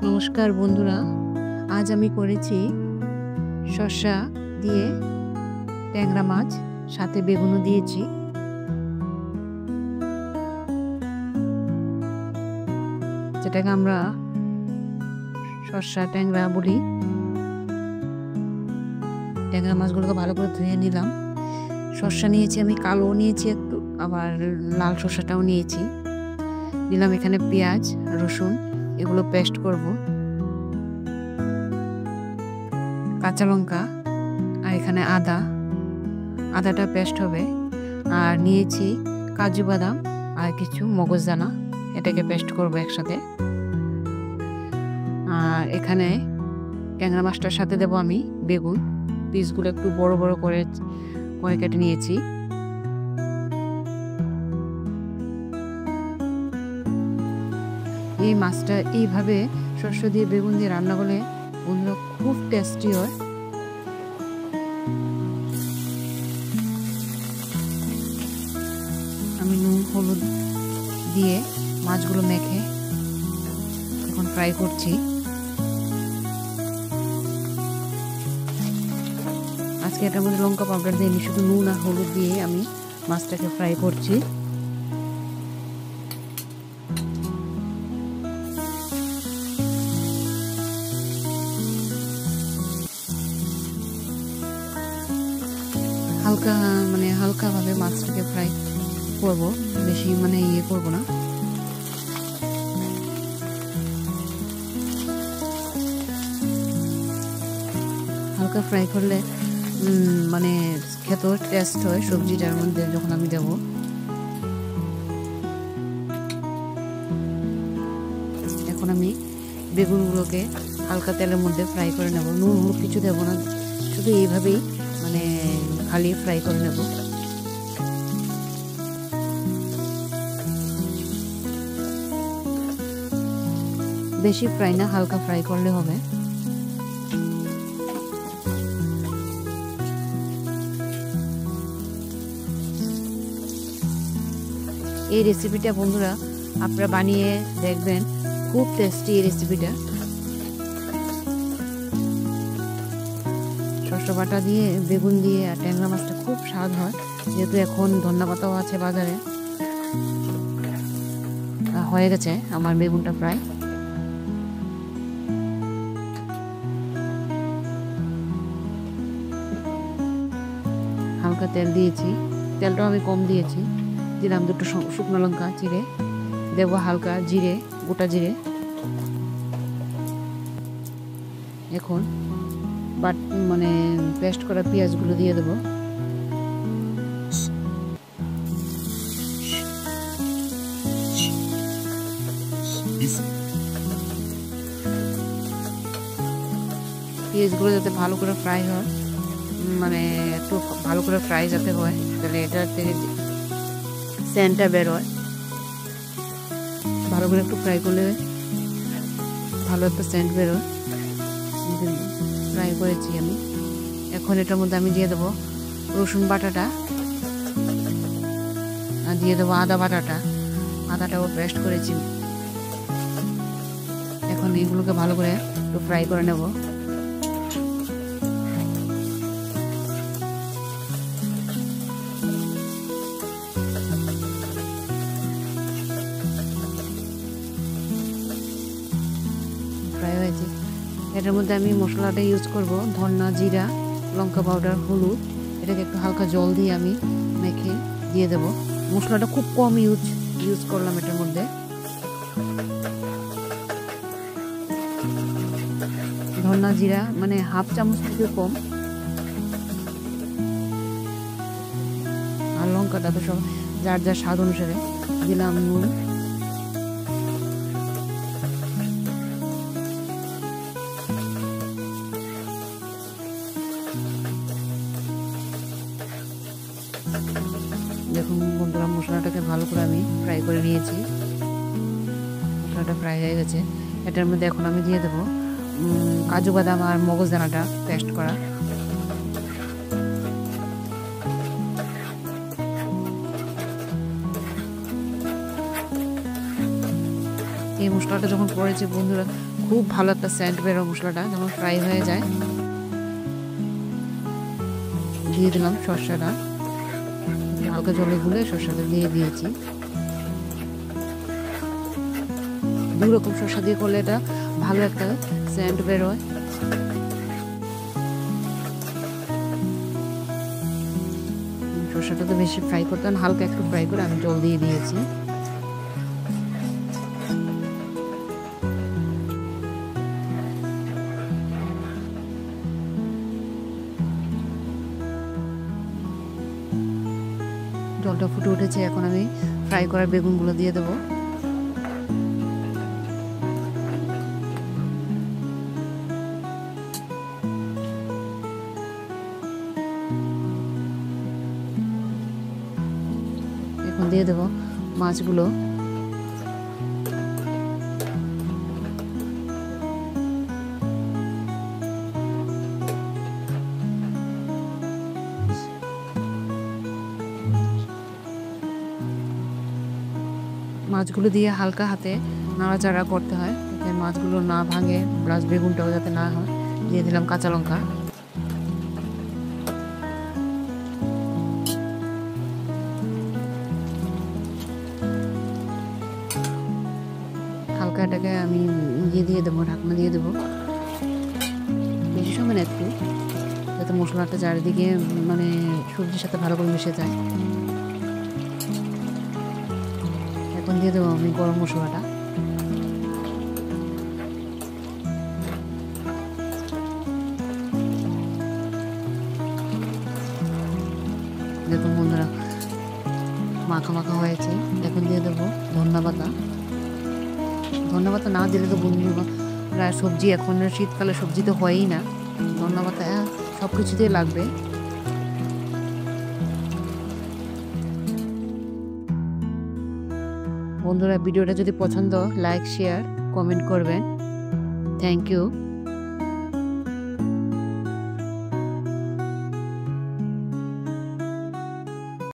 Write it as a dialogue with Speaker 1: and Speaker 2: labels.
Speaker 1: নমস্কার বন্ধুরা, আজ আমি করেছি শসা দিয়ে ট্যাংরা মাছ, সাথে বেগুনও দিয়েছি। যেটাকে আমরা শসা ট্যাংরা বলি। ট্যাংরা মাছগুলোকে ভালো করে ধুয়ে নিলাম। শসা নিয়েছি আমি, কালো নিয়েছি একটু, আবার লাল শসাটাও নিয়েছি। দিলাম এখানে পেঁয়াজ, রসুন, এগুলো পেস্ট করব, কাঁচা লঙ্কা, আর এখানে আদাটা পেস্ট হবে। আর নিয়েছি কাজু বাদাম আর কিছু মগজদানা, এটাকে পেস্ট করব একসাথে। আর এখানে ট্যাংরা মাছটার সাথে দেব আমি বেগুন, পিসগুলো একটু বড় বড় করে কেটে নিয়েছি। এই মাছটা এইভাবে শস্য দিয়ে বেগুন দিয়ে রান্না করলে বন্ধুরা খুব টেস্টি হয়। আমি নুন হলুদ দিয়ে মাছগুলো মেখে এখন ফ্রাই করছি। আজকে এটার মধ্যে লঙ্কা পাউডার দিইনি, শুধু নুন আর হলুদ দিয়ে আমি মাছটাকে ফ্রাই করছি। হালকাভাবে মাছটাকে ফ্রাই করব, বেশি ইয়ে করব না। হালকা ফ্রাই করলে খেতেও টেস্ট হয় সবজিটার মধ্যে যখন আমি দেব। এখন আমি বেগুনগুলোকে হালকা তেলের মধ্যে ফ্রাই করে নেব। নুন হলুদ কিছু দেবো না, শুধু এইভাবেই খালি ফ্রাই করে নেব। বেশি ফ্রাই না, হালকা ফ্রাই করলে হবে। এই রেসিপিটা বন্ধুরা আপনারা বানিয়ে দেখবেন, খুব টেস্টি এই রেসিপিটা। শসা বাটা দিয়ে বেগুন দিয়ে আর ট্যাংরা মাছটা খুব স্বাদ হয়, যেহেতু এখন ধনিয়া পাতাও আছে বাজারে। হয়ে গেছে আমার বেগুনটা প্রায়। হালকা তেল দিয়েছি, তেলটাও আমি কম দিয়েছি। দিলাম দুটো শুকনো লঙ্কা চিড়ে, দেবো হালকা জিরে, গোটা জিরে। এখন পেস্ট করা পেঁয়াজগুলো দিয়ে দেবো। পেঁয়াজগুলো যাতে ভালো করে ফ্রাই হয়, একটু ভালো করে ফ্রাই যাতে হয়, তাহলে এটার থেকে সেন্টটা বের হয়। ভালো করে একটু ফ্রাই করলে ভালো একটা সেন্ট বের হয়। ফ্রাই করেছি আমি। এখন এটার মধ্যে আমি দিয়ে দেবো রসুন বাটাটা, আর দিয়ে দেবো আদাটাও পেস্ট করেছি। এখন এগুলোকে ভালো করে একটু ফ্রাই করে নেব। ফ্রাই হয়েছে। এটার মধ্যে আমি মশলাটা ইউজ করব, ধনিয়া, জিরা, লঙ্কা পাউডার, হলুদ। এটাকে একটু হালকা জল দিয়ে আমি মেখে দিয়ে দেব। মশলাটা খুব কম ইউজ করলাম এটার মধ্যে। ধনিয়া জিরা হাফ চামচ থেকে কম। আর লঙ্কাটা তো সব যার যার স্বাদ অনুসারে দিলাম। নুন, দেখুন বন্ধুরা, মশলাটাকে ভালো করে আমি ফ্রাই করে নিয়েছি। মশলাটা ফ্রাই হয়ে গেছে। এটার মধ্যে এখন আমি দিয়ে দেবো কাজু বাদাম আর মগজদানাটা পেস্ট করা। এই মশলাটা যখন পড়েছে বন্ধুরা, খুব ভালো একটা সেন্ট বেরো মশলাটা যখন ফ্রাই হয়ে যায়। দিয়ে দিলাম শসাটা, হালকা জলে গুলে শসাটা দিয়ে দিয়েছি। 2 রকম শসা দিয়ে করলে এটা ভালো একটা সেন্ট বেরোয়। শসাটা তো বেশি ফ্রাই করতে না, হালকা একটু ফ্রাই করে আমি জল দিয়ে দিয়েছি। জলটা ফুটে উঠেছে, এখন আমি ফ্রাই করা বেগুনগুলো দিয়ে দেবো। এখন দিয়ে দেবো মাছগুলো। মাছগুলো দিয়ে হালকা হাতে নাড়াচাড়া করতে হয় যাতে মাছগুলো না ভাঙে, প্লাস বেগুনটাও যাতে না হয়। দিয়ে দিলাম কাঁচা লঙ্কা। হালকা এটাকে আমি দিয়ে দেবো, ঢাকনা দিয়ে দেবো বেশি সময় না, একটু যাতে মশলাটা চারিদিকে মানে সবজির সাথে ভালো করে মিশে যায়। এখন দিয়ে দেবো আমি গরম মশলাটা। দেখুন বন্ধুরা মাখা মাখা হয়েছে। এখন দিয়ে দেবো ধনিয়া পাতা। ধনিয়া পাতা না দিলে তো বন্ধুরা সবজি, এখন শীতকালে সবজি তো হয়ই না, ধনিয়া পাতা সব কিছুতেই লাগবে। বন্ধুরা ভিডিওটা যদি পছন্দ, লাইক শেয়ার কমেন্ট করবেন। Thank you.